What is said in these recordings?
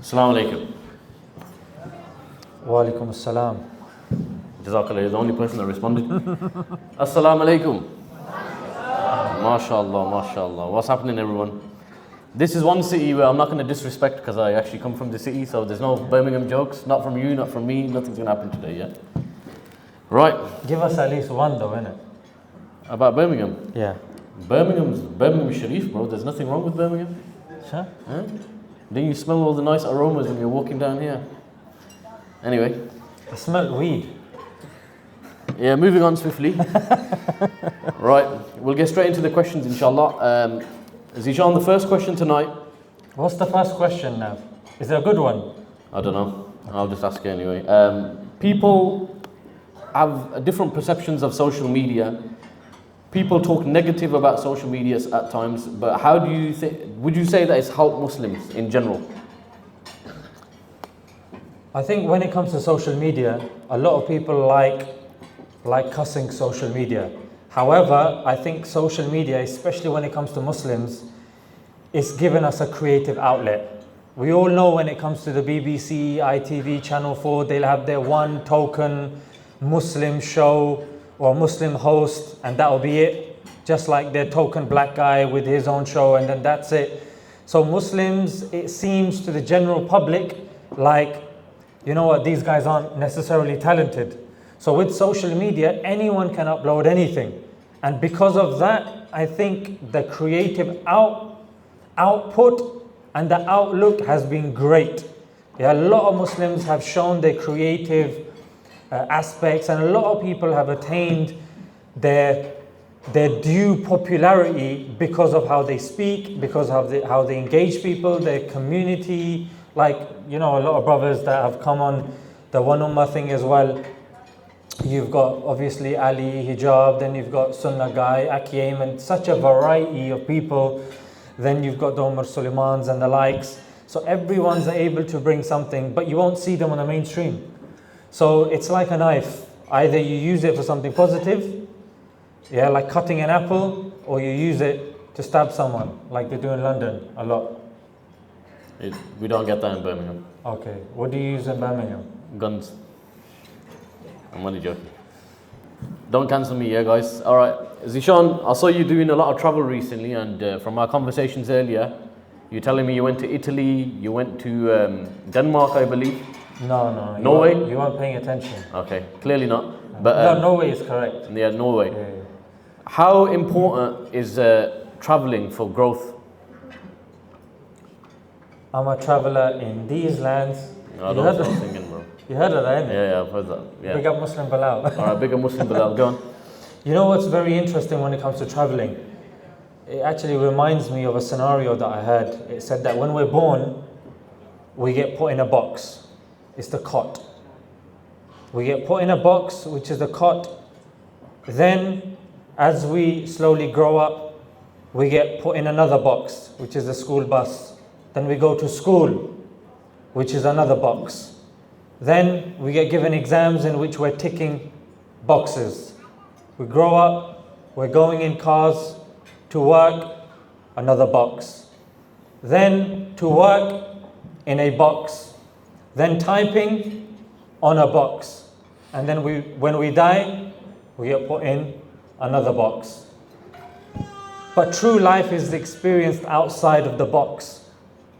Assalamu alaikum. Wa alaikum assalam. Jazakallah, you're the only person that responded. Assalamu alaikum. MashaAllah, MashaAllah. What's happening, everyone? This is one city where I'm not going to disrespect because I actually come from the city, so there's no Birmingham jokes. Not from you, not from me. Nothing's going to happen today, yeah? Right. Give us at least one though, innit? About Birmingham. Yeah. Birmingham Sharif, bro. There's nothing wrong with Birmingham. Sure. Huh? Then you smell all the nice aromas when you're walking down here. Anyway. I smell weed. Yeah, moving on swiftly. Right, we'll get straight into the questions, inshallah. Zishan, the first question tonight. What's the first question now? Is it a good one? I don't know. I'll just ask you anyway. People have different perceptions of social media. People talk negative about social media at times, but how do you think, would you say that it's helped Muslims in general? I think when it comes to social media, a lot of people like cussing social media. However, I think social media, especially when it comes to Muslims, is given us a creative outlet. We all know when it comes to the BBC, ITV, Channel 4, they'll have their one token Muslim show or Muslim host, and that'll be it. Just like their token black guy with his own show, and then that's it. So Muslims, it seems to the general public like, you know what, these guys aren't necessarily talented. So with social media, anyone can upload anything. And because of that, I think the creative output and the outlook has been great. Yeah, a lot of Muslims have shown their creative aspects, and a lot of people have attained their due popularity because of how they speak, because of how they engage people, their community. Like, you know, a lot of brothers that have come on the One Ummah thing as well. You've got obviously Ali, Hijab, then you've got Sunnah Guy, Akiyam, and such a variety of people. Then you've got the Umar Suleimans and the likes. So everyone's able to bring something, but you won't see them on the mainstream. So it's like a knife. Either you use it for something positive, yeah, like cutting an apple, or you use it to stab someone, like they do in London a lot. We don't get that in Birmingham. Okay, what do you use in Birmingham? Guns. I'm only joking. Don't cancel me, yeah, guys. All right, Zishan, I saw you doing a lot of travel recently, and from our conversations earlier, you're telling me you went to Italy, you went to Denmark, I believe. No. Norway? You weren't paying attention. Okay, clearly not. But no, Norway is correct. Yeah, Norway. Yeah. How important is traveling for growth? I'm a traveler in these lands. No, don't start singing, bro. You heard of that, innit? Yeah, I've heard that. Yeah. Big up Muslim Bilal. All right, big up Muslim Bilal. Go on. You know what's very interesting when it comes to traveling? It actually reminds me of a scenario that I had. It said that when we're born, we get put in a box. It's the cot. We get put in a box, which is the cot. Then, as we slowly grow up, we get put in another box, which is the school bus. Then we go to school, which is another box. Then we get given exams in which we're ticking boxes. We grow up, we're going in cars to work, another box. Then to work in a box. Then typing on a box. And then when we die, we get put in another box. But true life is experienced outside of the box.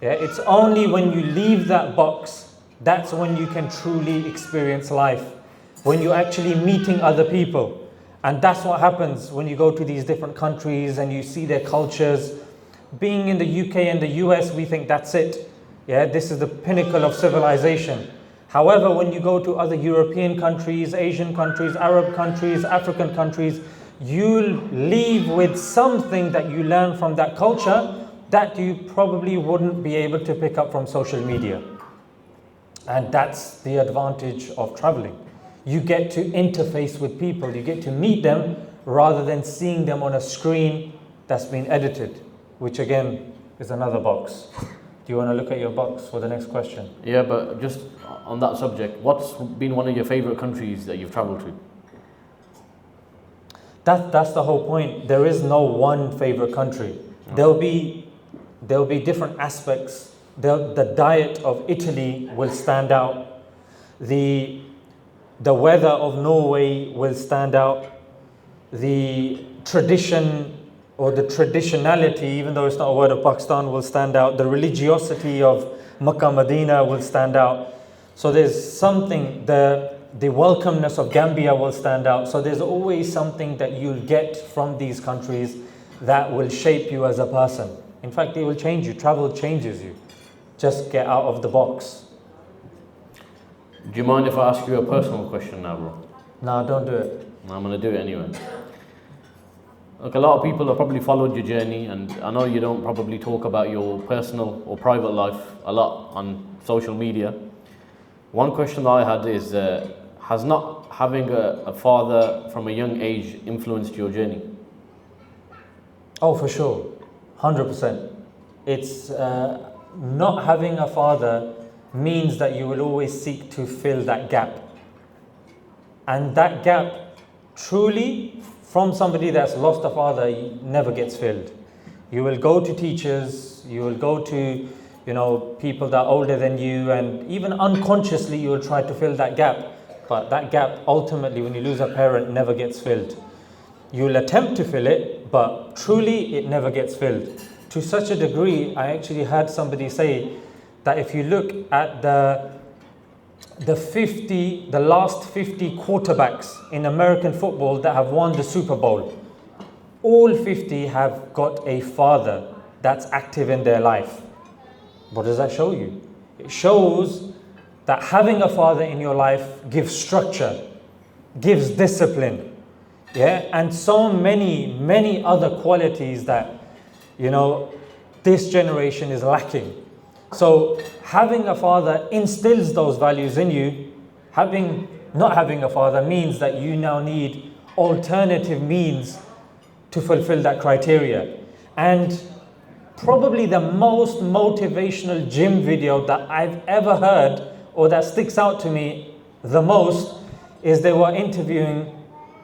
Yeah, it's only when you leave that box, that's when you can truly experience life. When you're actually meeting other people. And that's what happens when you go to these different countries and you see their cultures. Being in the UK and the US, we think that's it. Yeah, this is the pinnacle of civilization. However, when you go to other European countries, Asian countries, Arab countries, African countries, you'll leave with something that you learn from that culture that you probably wouldn't be able to pick up from social media. And that's the advantage of traveling. You get to interface with people, you get to meet them rather than seeing them on a screen that's been edited, which again is another box. Do you want to look at your box for the next question? Yeah, but just on that subject, what's been one of your favorite countries that you've traveled to? That's the whole point. There is no one favorite country. There'll be different aspects the diet of Italy will stand out. The weather of Norway will stand out. The tradition or the traditionality, even though it's not a word of Pakistan, will stand out. The religiosity of Makkah, Medina will stand out. So there's something, the welcomeness of Gambia will stand out. So there's always something that you'll get from these countries that will shape you as a person. In fact, it will change you. Travel changes you. Just get out of the box. Do you mind if I ask you a personal question now, bro? No, don't do it. I'm going to do it anyway. Look, a lot of people have probably followed your journey, and I know you don't probably talk about your personal or private life a lot on social media. One question that I had is, has not having a father from a young age influenced your journey? Oh, for sure. 100%. It's not having a father means that you will always seek to fill that gap. And that gap truly, from somebody that's lost a father, never gets filled. You will go to teachers, you will go to people that are older than you, and even unconsciously you will try to fill that gap. But that gap, ultimately, when you lose a parent, never gets filled. You will attempt to fill it, but truly it never gets filled. To such a degree, I actually had somebody say that if you look at the last 50 quarterbacks in American football that have won the Super Bowl, all 50 have got a father that's active in their life. What does that show you? It shows that having a father in your life gives structure, gives discipline, and so many other qualities that this generation is lacking. So having a father instills those values in you. Not having a father means that you now need alternative means to fulfill that criteria. And probably the most motivational gym video that I've ever heard, or that sticks out to me the most, is they were interviewing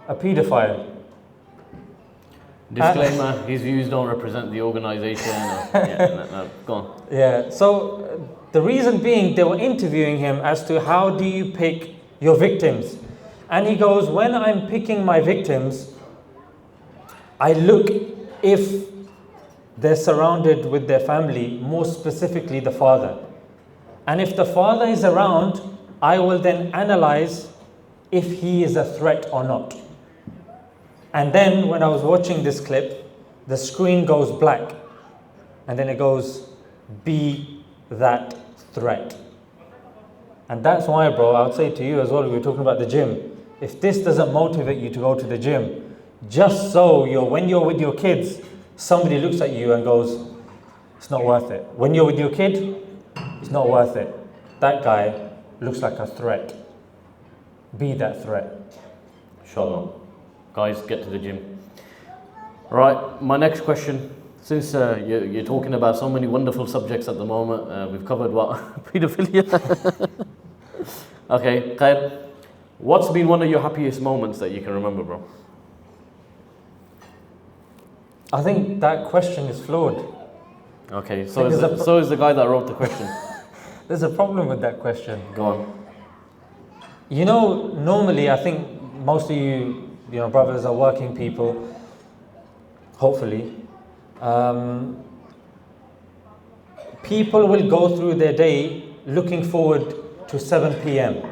a pedophile. Disclaimer, his views don't represent the organization. No, go on. Yeah, so the reason being, they were interviewing him as to how do you pick your victims. And he goes, when I'm picking my victims, I look if they're surrounded with their family, more specifically the father. And if the father is around, I will then analyze if he is a threat or not. And then when I was watching this clip, the screen goes black. And then it goes, be that threat. And that's why, bro, I would say to you as well, we were talking about the gym. If this doesn't motivate you to go to the gym, just so when you're with your kids, somebody looks at you and goes, it's not worth it. When you're with your kid, it's not worth it. That guy looks like a threat. Be that threat. Inshallah. Guys, get to the gym. Right, my next question. Since you're talking about so many wonderful subjects at the moment, we've covered what? Pedophilia? Okay, Khair. What's been one of your happiest moments that you can remember, bro? I think that question is flawed. Okay, so is the guy that wrote the question. There's a problem with that question. Go on. Normally I think most of you brothers are working people, hopefully. People will go through their day looking forward to 7 p.m.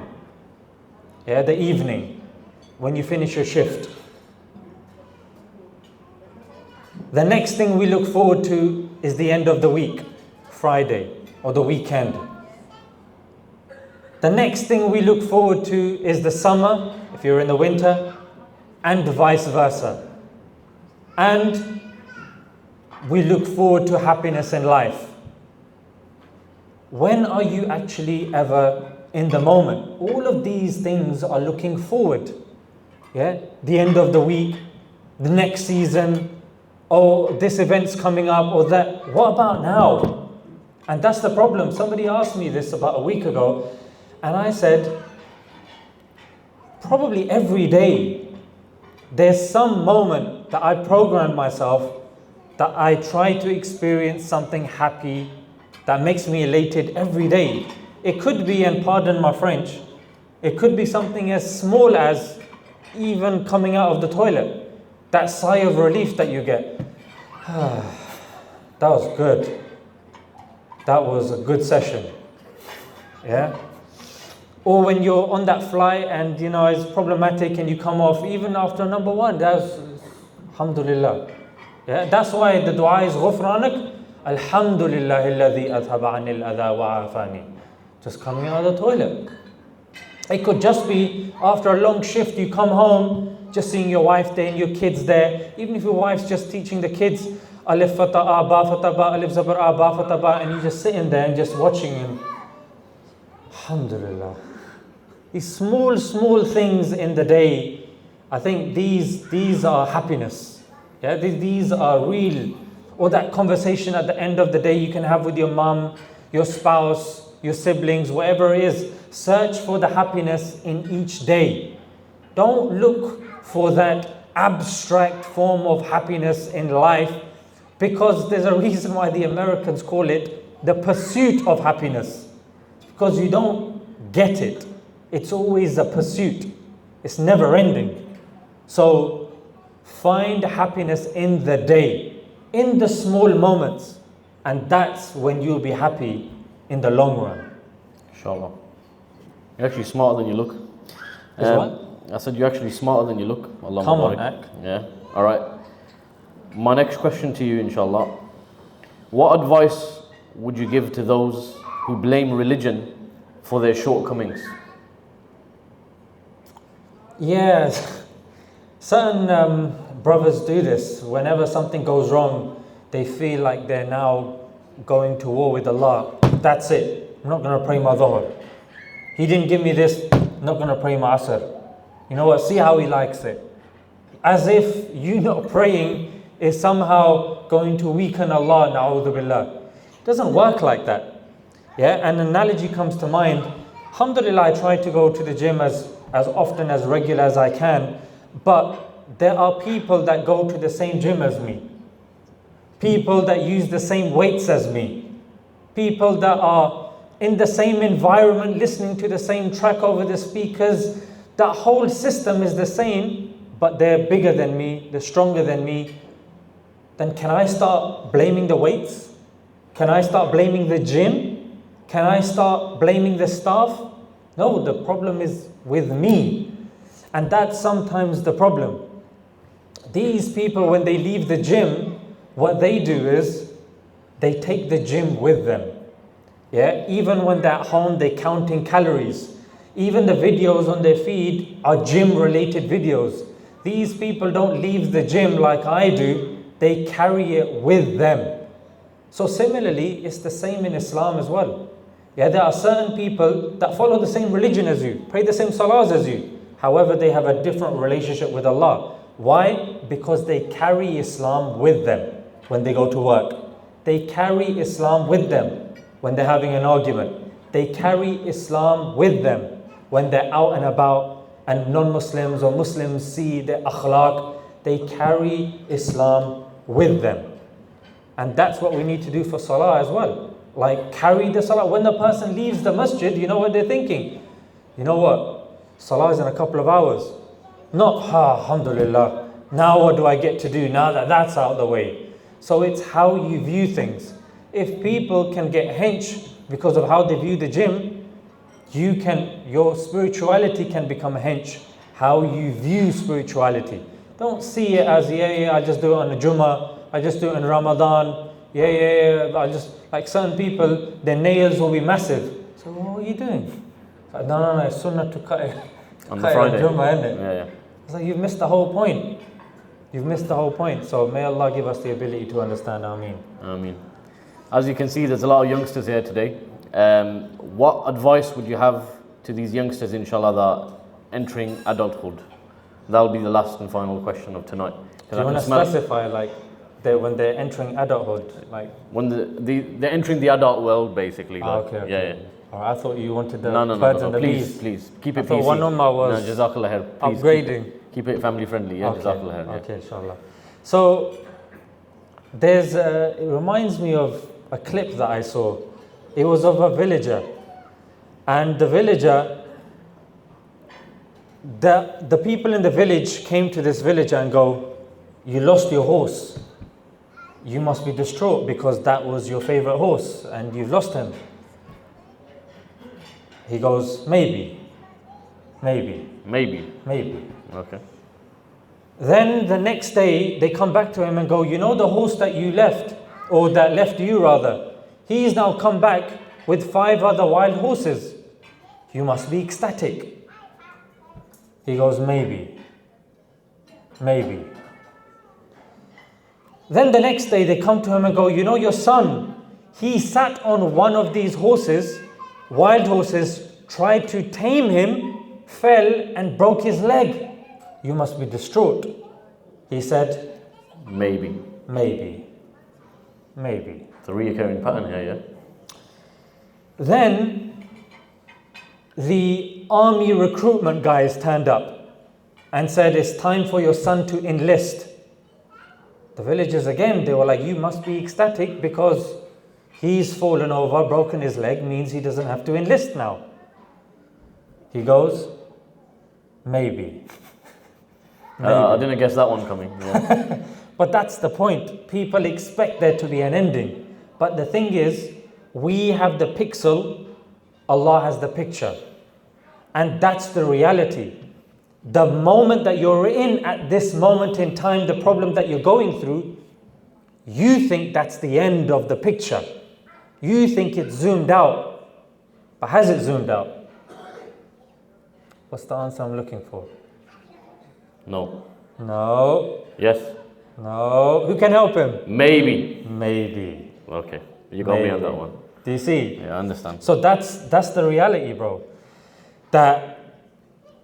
The evening, when you finish your shift. The next thing we look forward to is the end of the week, Friday, or the weekend. The next thing we look forward to is the summer, if you're in the winter, and vice versa. And we look forward to happiness in life. When are you actually ever in the moment? All of these things are looking forward. The end of the week, the next season, this event's coming up, or that. What about now? And that's the problem. Somebody asked me this about a week ago, and I said, probably every day, there's some moment that I program myself that I try to experience something happy that makes me elated every day. It could be, and pardon my French, it could be something as small as even coming out of the toilet. That sigh of relief that you get. That was good. That was a good session. Yeah? Or when you're on that flight and it's problematic and you come off, even after number one, that's alhamdulillah. Yeah? That's why the dua is غفرانك alhamdulillah الذي أذهب عني الأذى وعافاني. Just coming out of the toilet. It could just be after a long shift, you come home, just seeing your wife there and your kids there. Even if your wife's just teaching the kids alif fata ba fata ba alif zabar ba fata ba, and you just sitting there and just watching him. Alhamdulillah. These small things in the day, I think these are happiness. Yeah, these are real. Or that conversation at the end of the day you can have with your mom, your spouse, your siblings, whatever it is. Search for the happiness in each day. Don't look for that abstract form of happiness in life, because there's a reason why the Americans call it the pursuit of happiness. Because you don't get it. It's always a pursuit. It's never ending. So find happiness in the day, in the small moments, and that's when you'll be happy in the long run. Inshallah. You're actually smarter than you look. What? I said you're actually smarter than you look. Allah Come on, Mubarak. Ak. Yeah. All right. My next question to you, inshallah. What advice would you give to those who blame religion for their shortcomings? Yeah, certain brothers do this. Whenever something goes wrong, they feel like they're now going to war with Allah. That's it. I'm not going to pray my dhuhr. He didn't give me this, I'm not going to pray my asr. You know what? See how he likes it. As if you not praying is somehow going to weaken Allah, na'udhu billah. It doesn't work like that. Yeah, an analogy comes to mind. Alhamdulillah, I try to go to the gym as often, as regular as I can. But there are people that go to the same gym as me. People that use the same weights as me. People that are in the same environment, listening to the same track over the speakers. That whole system is the same, but they're bigger than me, they're stronger than me. Then can I start blaming the weights? Can I start blaming the gym? Can I start blaming the staff? No, the problem is with me. And that's sometimes the problem. These people, when they leave the gym, what they do is they take the gym with them. Yeah, even when they're at home, they're counting calories. Even the videos on their feed are gym-related videos. These people don't leave the gym like I do. They carry it with them. So similarly, it's the same in Islam as well. Yeah, there are certain people that follow the same religion as you, pray the same salahs as you. However, they have a different relationship with Allah. Why? Because they carry Islam with them when they go to work. They carry Islam with them when they're having an argument. They carry Islam with them when they're out and about and non-Muslims or Muslims see their akhlaq. They carry Islam with them. And that's what we need to do for salah as well. Like carry the salah. When the person leaves the masjid, you know what they're thinking? You know what? Salah is in a couple of hours. Not, alhamdulillah, now what do I get to do now that that's out of the way? So it's how you view things. If people can get hench because of how they view the gym, your spirituality can become hench. How you view spirituality. Don't see it as, I just do it on the Jummah, I just do it in Ramadan, I just, like certain people, their nails will be massive. So what are you doing? Like, no, it's sunnah to cut it. On the Friday. Jummah, isn't it? Yeah. It's like you've missed the whole point. You've missed the whole point. So may Allah give us the ability to understand. Ameen. Ameen. As you can see, there's a lot of youngsters here today. What advice would you have to these youngsters, inshallah, that are entering adulthood? That'll be the last and final question of tonight. Do you want to specify, like, when they're entering adulthood, like when they're entering the adult world, basically? Okay. Yeah. I thought you wanted the No. birds and the bees. Please keep it I thought PC. one ummah was Jazakallah khair. Please upgrading. Keep it family friendly. Yeah, Okay. Jazakallah khair. Okay, inshallah. So it reminds me of a clip that I saw. It was of a villager. And the villager, the people in the village came to this villager and go, you lost your horse. You must be distraught because that was your favorite horse and you've lost him. He goes, maybe. Okay. Then the next day, they come back to him and go, you know the horse that you left, or that left you rather, he's now come back with 5 other wild horses. You must be ecstatic. He goes, maybe. Then the next day, they come to him and go, you know your son, he sat on one of these horses, wild horses, tried to tame him, fell and broke his leg. You must be distraught. He said, Maybe. It's a reoccurring pattern here, yeah? Then the army recruitment guys turned up and said, it's time for your son to enlist. The villagers again, they were like, you must be ecstatic because he's fallen over, broken his leg, means he doesn't have to enlist now. He goes, maybe. I didn't guess that one coming. Yeah. But that's the point. People expect there to be an ending. But the thing is, we have the pixel, Allah has the picture. And that's the reality. The moment that you're in at this moment in time, the problem that you're going through, you think that's the end of the picture. You think it's zoomed out. But has it zoomed out? What's the answer I'm looking for? No. Yes. No. Who can help him? Maybe. Okay. You got me on that one. Do you see? Yeah, I understand. So that's the reality, bro. That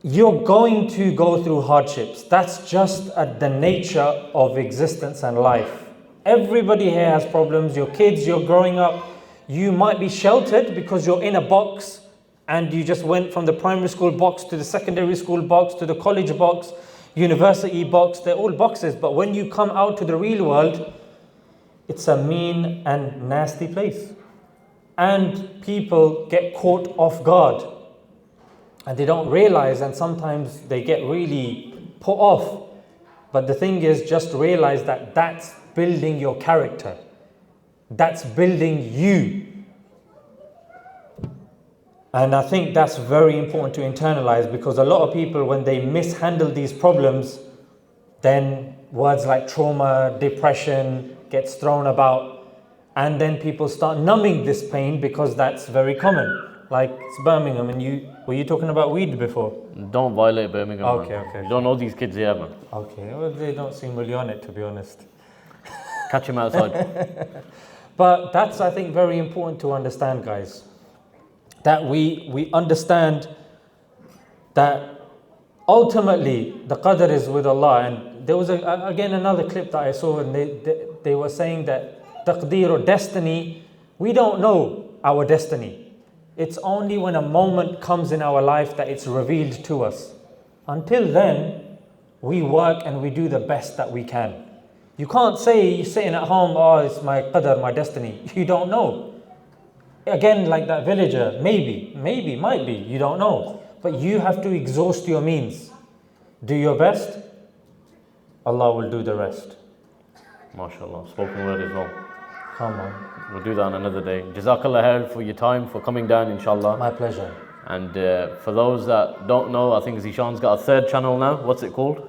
you're going to go through hardships. That's just the nature of existence and life. Everybody here has problems. Your kids, you're growing up. You might be sheltered because you're in a box and you just went from the primary school box to the secondary school box to the college box, university box. They're all boxes. But when you come out to the real world, it's a mean and nasty place. And people get caught off guard. And they don't realize, and sometimes they get really put off. But the thing is, just realize that that's building your character. That's building you. And I think that's very important to internalize, because a lot of people, when they mishandle these problems, then words like trauma, depression gets thrown about, and then people start numbing this pain because that's very common. Like it's Birmingham, and were you talking about weed before? Don't violate Birmingham. Okay. You don't know these kids here, man. Okay, well, they don't seem really on it, to be honest. Catch him outside. But that's, I think, very important to understand, guys. That we understand that ultimately the qadr is with Allah. And there was again another clip that I saw, and they were saying that taqdeer, or destiny, we don't know our destiny. It's only when a moment comes in our life that it's revealed to us. Until then, we work and we do the best that we can. You can't say you're sitting at home, oh, it's my qadr, my destiny. You don't know. Again, like that villager, maybe, might be, you don't know. But you have to exhaust your means. Do your best, Allah will do the rest. MashaAllah, spoken word as well. Come on. We'll do that on another day. Jazakallah khair for your time, for coming down, inshallah. My pleasure. And for those that don't know, I think Zishan's got a third channel now. What's it called?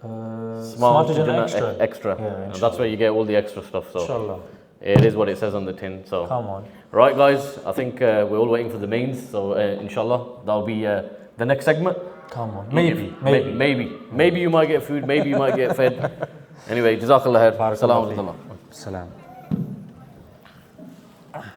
Smarter than Extra. Extra. Yeah, and that's where you get all the extra stuff. So inshallah. It is what it says on the tin. So come on. Right, guys. I think we're all waiting for the mains. So inshallah, that'll be the next segment. Come on. Maybe you might get food. Maybe you might get fed. Anyway, Jazakallah khair. Salam. Salam.